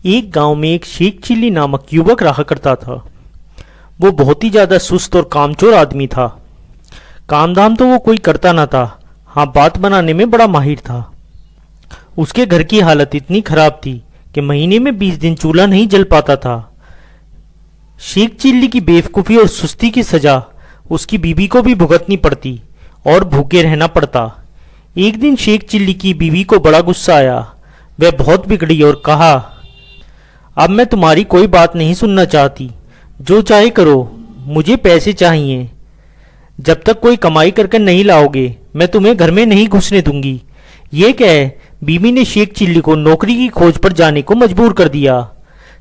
एक गांव में एक शेख चिल्ली नामक युवक रहा करता था। वो बहुत ही ज्यादा सुस्त और कामचोर आदमी था। काम धाम तो वो कोई करता ना था, हाँ बात बनाने में बड़ा माहिर था। उसके घर की हालत इतनी खराब थी कि महीने में 20 दिन चूल्हा नहीं जल पाता था। शेख चिल्ली की बेवकूफ़ी और सुस्ती की सजा उसकी बीवी को भी भुगतनी पड़ती और भूखे रहना पड़ता। एक दिन शेख चिल्ली की बीवी को बड़ा गुस्सा आया। वह बहुत बिगड़ी और कहा, अब मैं तुम्हारी कोई बात नहीं सुनना चाहती, जो चाहे करो, मुझे पैसे चाहिए। जब तक कोई कमाई करके नहीं लाओगे मैं तुम्हें घर में नहीं घुसने दूंगी। ये कह बीवी ने शेख चिल्ली को नौकरी की खोज पर जाने को मजबूर कर दिया।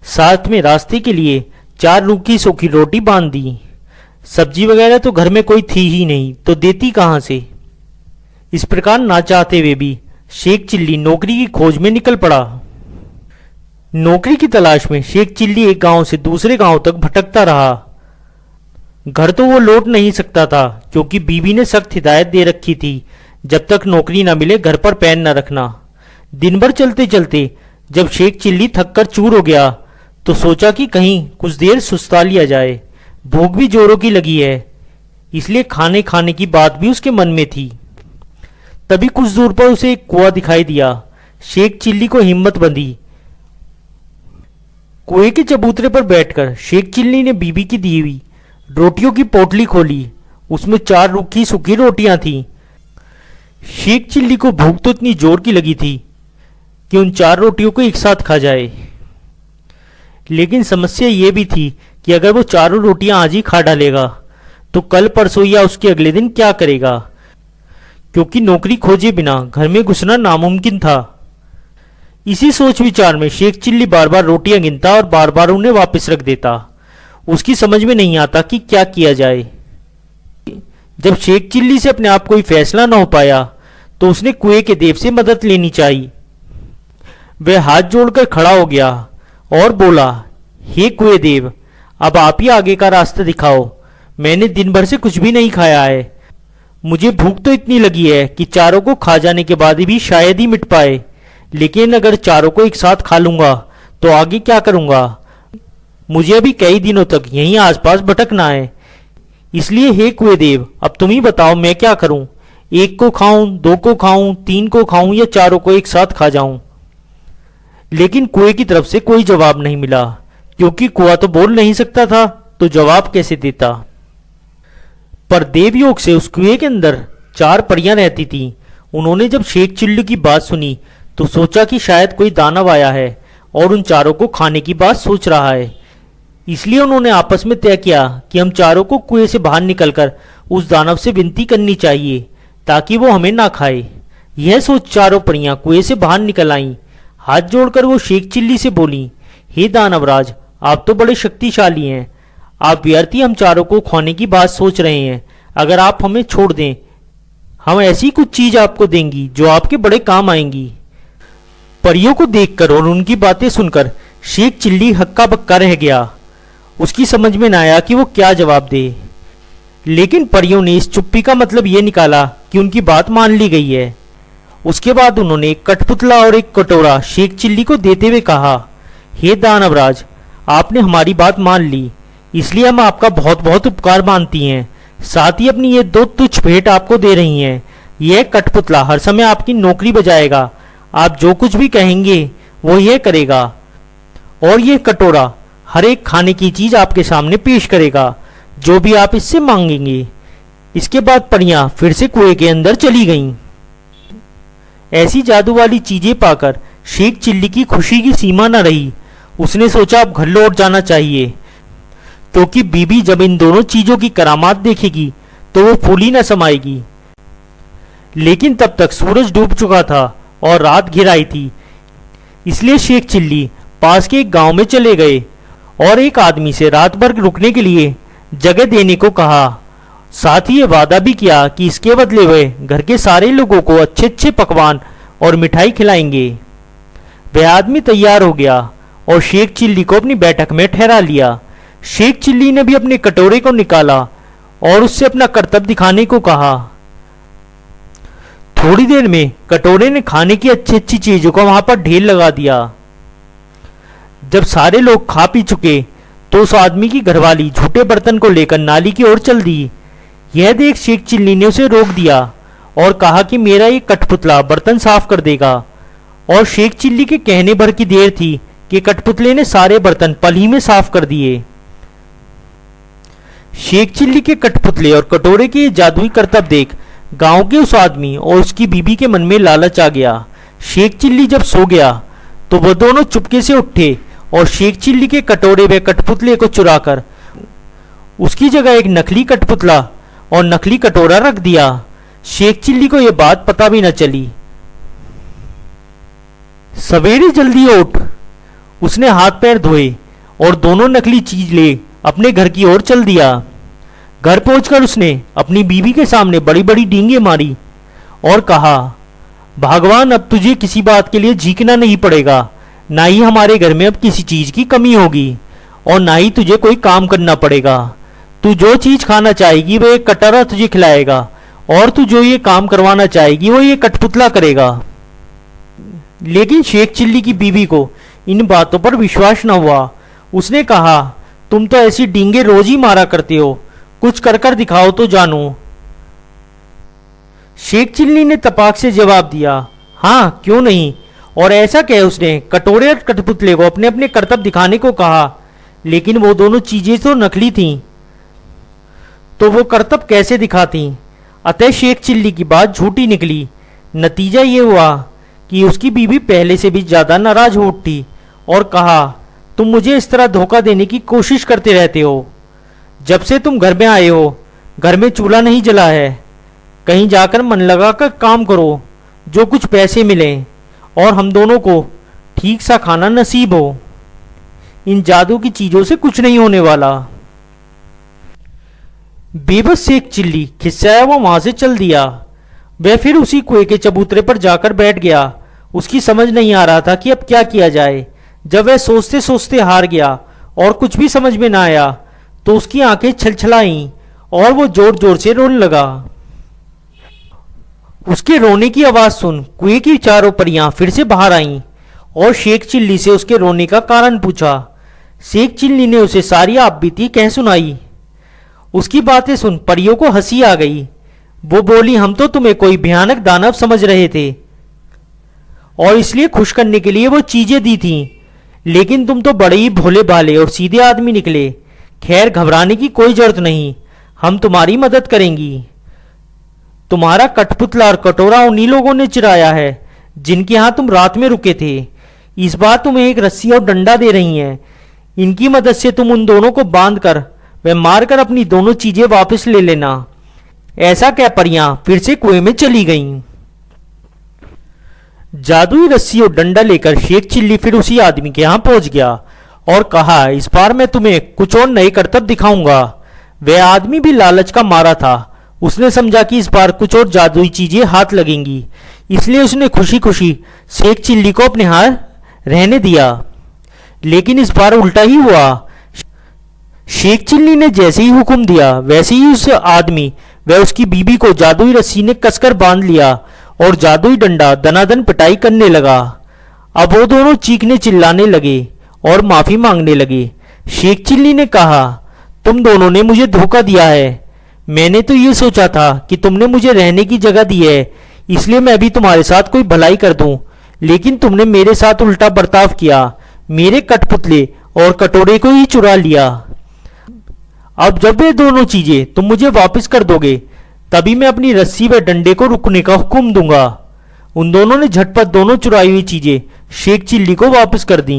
साथ में रास्ते के लिए 4 रूखी सूखी रोटी बांध दी। सब्जी वगैरह तो घर में कोई थी ही नहीं, तो देती कहाँ से। इस प्रकार ना चाहते हुए भी शेख चिल्ली नौकरी की खोज में निकल पड़ा। नौकरी की तलाश में शेख चिल्ली एक गांव से दूसरे गांव तक भटकता रहा। घर तो वो लौट नहीं सकता था क्योंकि बीवी ने सख्त हिदायत दे रखी थी, जब तक नौकरी ना मिले घर पर पैर न रखना। दिन भर चलते चलते जब शेख चिल्ली थक कर चूर हो गया तो सोचा कि कहीं कुछ देर सुस्ता लिया जाए। भूख भी जोरों की लगी है, इसलिए खाने की बात भी उसके मन में थी। तभी कुछ दूर पर उसे एक कुआं दिखाई दिया। शेख चिल्ली को हिम्मत बंधी। कुएं के चबूतरे पर बैठकर शेख चिल्ली ने बीबी की दी हुई रोटियों की पोटली खोली। उसमें 4 रूखी सूखी रोटियां थीं। शेख चिल्ली को भूख तो इतनी जोर की लगी थी कि उन 4 रोटियों को एक साथ खा जाए। लेकिन समस्या ये भी थी कि अगर वो चारों रोटियां आज ही खा डालेगा तो कल परसों या उसके अगले दिन क्या करेगा, क्योंकि नौकरी खोजे बिना घर में घुसना नामुमकिन था। इसी सोच विचार में शेख चिल्ली बार बार रोटियां गिनता और बार बार उन्हें वापस रख देता। उसकी समझ में नहीं आता कि क्या किया जाए। जब शेख चिल्ली से अपने आप कोई फैसला न हो पाया तो उसने कुएं के देव से मदद लेनी चाहिए। वह हाथ जोड़कर खड़ा हो गया और बोला, हे कुएं देव, अब आप ही आगे का रास्ता दिखाओ। मैंने दिन भर से कुछ भी नहीं खाया है। मुझे भूख तो इतनी लगी है कि चारों को खा जाने के बाद भी शायद ही मिट पाए, लेकिन अगर चारों को एक साथ खा लूंगा तो आगे क्या करूंगा। मुझे अभी कई दिनों तक यहीं आसपास भटकना है। इसलिए हे कुएं देव, अब तुम ही बताओ मैं क्या करूं। 1 को खाऊं, 2 को खाऊं, 3 को खाऊं या चारों को एक साथ खा जाऊं। लेकिन कुएं की तरफ से कोई जवाब नहीं मिला, क्योंकि कुआं तो बोल नहीं सकता था, तो जवाब कैसे देता। पर देवयोग से उस कुएं के अंदर 4 परियां रहती थीं। उन्होंने जब शेख चिल्ली की बात सुनी तो सोचा कि शायद कोई दानव आया है और उन चारों को खाने की बात सोच रहा है। इसलिए उन्होंने आपस में तय किया कि हम चारों को कुएं से बाहर निकलकर उस दानव से विनती करनी चाहिए ताकि वो हमें ना खाए। यह सोच चारों परियां कुएं से बाहर निकल आईं। हाथ जोड़कर वो शेख चिल्ली से बोली, हे दानवराज, आप तो बड़े शक्तिशाली हैं। आप व्यर्थ ही हम चारों को खाने की बात सोच रहे हैं। अगर आप हमें छोड़ दें, हम ऐसी कुछ चीज आपको देंगी जो आपके बड़े काम आएंगी। परियों को देखकर और उनकी बातें सुनकर शेख चिल्ली हक्का बक्का रह गया। उसकी समझ में न आया कि वो क्या जवाब दे। लेकिन परियों ने इस चुप्पी का मतलब ये निकाला कि उनकी बात मान ली गई है। उसके बाद उन्होंने एक कठपुतला और एक कटोरा शेख चिल्ली को देते हुए कहा, हे दानवराज, आपने हमारी बात मान ली, इसलिए हम आपका बहुत बहुत उपकार मानती हैं। साथ ही अपनी ये 2 तुच्छ भेंट आपको दे रही हैं। यह कठपुतला हर समय आपकी नौकरी बजाएगा। आप जो कुछ भी कहेंगे वो यह करेगा, और यह कटोरा हर एक खाने की चीज आपके सामने पेश करेगा, जो भी आप इससे मांगेंगे। इसके बाद परियां फिर से कुएं के अंदर चली गईं। ऐसी जादू वाली चीजें पाकर शेख चिल्ली की खुशी की सीमा न रही। उसने सोचा अब घर लौट जाना चाहिए, क्योंकि बीबी जब इन दोनों चीजों की करामात देखेगी तो वो फूली न समाएगी। लेकिन तब तक सूरज डूब चुका था और रात घिर आई थी। इसलिए शेख चिल्ली पास के एक गांव में चले गए और एक आदमी से रात भर रुकने के लिए जगह देने को कहा। साथ ही ये वादा भी किया कि इसके बदले वे घर के सारे लोगों को अच्छे अच्छे पकवान और मिठाई खिलाएंगे। वह आदमी तैयार हो गया और शेख चिल्ली को अपनी बैठक में ठहरा लिया। शेख चिल्ली ने भी अपने कटोरे को निकाला और उससे अपना करतब दिखाने को कहा। थोड़ी देर में कटोरे ने खाने की अच्छी अच्छी चीजों का वहां पर ढेर लगा दिया। जब सारे लोग खा पी चुके तो उस आदमी की घरवाली झूठे बर्तन को लेकर नाली की ओर चल दी। यह देख शेख चिल्ली ने उसे रोक दिया और कहा कि मेरा ये कठपुतला बर्तन साफ कर देगा। और शेख चिल्ली के कहने भर की देर थी कि कठपुतले ने सारे बर्तन पल ही में साफ कर दिए। शेख चिल्ली के कठपुतले और कटोरे के जादुई करतब देख गांव के उस आदमी और उसकी बीबी के मन में लालच आ गया। शेख चिल्ली जब सो गया तो वह दोनों चुपके से उठे और शेख चिल्ली के कटोरे व कठपुतले को चुराकर उसकी जगह एक नकली कठपुतला और नकली कटोरा रख दिया। शेख चिल्ली को यह बात पता भी न चली। सवेरे जल्दी उठ उसने हाथ पैर धोए और दोनों नकली चीज ले अपने घर की ओर चल दिया। घर पहुंचकर उसने अपनी बीवी के सामने बड़ी बड़ी डींगे मारी और कहा, भगवान अब तुझे किसी बात के लिए झीकना नहीं पड़ेगा, ना ही हमारे घर में अब किसी चीज की कमी होगी और ना ही तुझे कोई काम करना पड़ेगा। तू जो चीज खाना चाहेगी वो एक कटोरा तुझे खिलाएगा और तू जो ये काम करवाना चाहेगी वो ये कठपुतला करेगा। लेकिन शेख चिल्ली की बीवी को इन बातों पर विश्वास न हुआ। उसने कहा, तुम तो ऐसी डींगे रोज ही मारा करते हो, कुछ कर कर दिखाओ तो जानो। शेख चिल्ली ने तपाक से जवाब दिया, हाँ क्यों नहीं। और ऐसा कह उसने कटोरे और कठपुतले को अपने अपने करतब दिखाने को कहा। लेकिन वो दोनों चीजें तो नकली थीं, तो वो करतब कैसे दिखाती। अतः शेख चिल्ली की बात झूठी निकली। नतीजा ये हुआ कि उसकी बीवी पहले से भी ज्यादा नाराज हो उठी और कहा, तुम मुझे इस तरह धोखा देने की कोशिश करते रहते हो। जब से तुम घर में आए हो घर में चूल्हा नहीं जला है। कहीं जाकर मन लगाकर काम करो, जो कुछ पैसे मिले और हम दोनों को ठीक सा खाना नसीब हो। इन जादू की चीजों से कुछ नहीं होने वाला। बेबस शेख चिल्ली खिस्साया वो वहां से चल दिया। वह फिर उसी कुएं के चबूतरे पर जाकर बैठ गया। उसकी समझ नहीं आ रहा था कि अब क्या किया जाए। जब वह सोचते सोचते हार गया और कुछ भी समझ में ना आया तो उसकी आंखें छलछलाईं और वो जोर जोर से रोने लगा। उसके रोने की आवाज सुन कुएं की चारों परियां फिर से बाहर आईं और शेख चिल्ली से उसके रोने का कारण पूछा। शेख चिल्ली ने उसे सारी आपबीती कह सुनाई। उसकी बातें सुन परियों को हंसी आ गई। वो बोली, हम तो तुम्हें कोई भयानक दानव समझ रहे थे और इसलिए खुश करने के लिए वो चीजें दी थीं, लेकिन तुम तो बड़े ही भोले भाले और सीधे आदमी निकले। खैर घबराने की कोई जरूरत नहीं, हम तुम्हारी मदद करेंगी। तुम्हारा कठपुतला और कटोरा उन्हीं लोगों ने चुराया है जिनके यहां तुम रात में रुके थे। इस बार तुम्हें एक रस्सी और डंडा दे रही हैं। इनकी मदद से तुम उन दोनों को बांध कर व मारकर अपनी दोनों चीजें वापस ले लेना। ऐसा कह परियां फिर से कुएं में चली गईं। जादुई रस्सी और डंडा लेकर शेख चिल्ली फिर उसी आदमी के यहां पहुंच गया और कहा, इस बार मैं तुम्हें कुछ और नए करतब दिखाऊंगा। वह आदमी भी लालच का मारा था। उसने समझा कि इस बार कुछ और जादुई चीजें हाथ लगेंगी, इसलिए उसने खुशी खुशी शेख चिल्ली को अपने हाथ रहने दिया। लेकिन इस बार उल्टा ही हुआ। शेख चिल्ली ने जैसे ही हुक्म दिया वैसे ही उस आदमी व उसकी बीबी को जादुई रस्सी ने कसकर बांध लिया और जादुई डंडा दनादन पिटाई करने लगा। अब वो दोनों चीखने चिल्लाने लगे और माफी मांगने लगे। शेख चिल्ली ने कहा, तुम दोनों ने मुझे धोखा दिया है। मैंने तो ये सोचा था कि तुमने मुझे रहने की जगह दी है, इसलिए मैं भी तुम्हारे साथ कोई भलाई कर दूं, लेकिन तुमने मेरे साथ उल्टा बर्ताव किया। मेरे कठपुतले और कटोरे को ही चुरा लिया। अब जब ये दोनों चीजें तुम मुझे वापस कर दोगे तभी मैं अपनी रस्सी व डंडे को रुकने का हुक्म दूंगा। उन दोनों ने झटपट दोनों चुराई हुई चीजें शेख चिल्ली को वापस कर दी।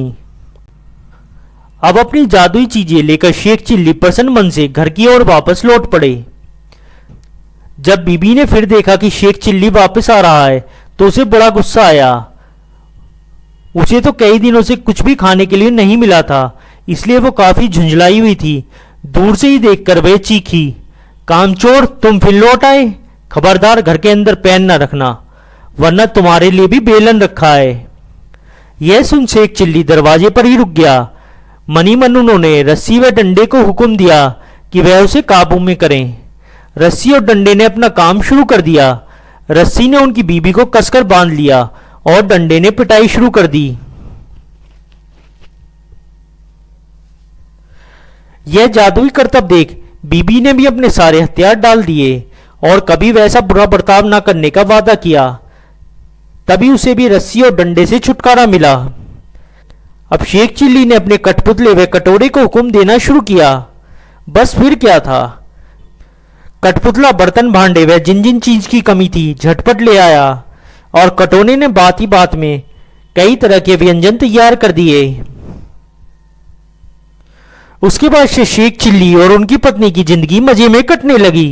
अब अपनी जादुई चीजें लेकर शेख चिल्ली प्रसन्न मन से घर की ओर वापस लौट पड़े। जब बीबी ने फिर देखा कि शेख चिल्ली वापस आ रहा है तो उसे बड़ा गुस्सा आया। उसे तो कई दिनों से कुछ भी खाने के लिए नहीं मिला था, इसलिए वो काफी झुंझलाई हुई थी। दूर से ही देखकर वह चीखी, कामचोर तुम फिर लौट आए। खबरदार घर के अंदर पैर न रखना, वरना तुम्हारे लिए भी बेलन रखा है। यह सुन शेख चिल्ली दरवाजे पर ही रुक गया। मनी मन उन्होंने रस्सी व डंडे को हुक्म दिया कि वह उसे काबू में करें। रस्सी और डंडे ने अपना काम शुरू कर दिया। रस्सी ने उनकी बीबी को कसकर बांध लिया और डंडे ने पिटाई शुरू कर दी। यह जादुई करतब देख बीबी ने भी अपने सारे हथियार डाल दिए और कभी वैसा बुरा बर्ताव न करने का वादा किया। तभी उसे भी रस्सी और डंडे से छुटकारा मिला। अब शेख चिल्ली ने अपने कठपुतले व कटोरे को हुक्म देना शुरू किया। बस फिर क्या था, कठपुतला बर्तन भांडे व जिन जिन चीज की कमी थी झटपट ले आया और कटोरे ने बात ही बात में कई तरह के व्यंजन तैयार कर दिए। उसके बाद से शेख चिल्ली और उनकी पत्नी की जिंदगी मजे में कटने लगी।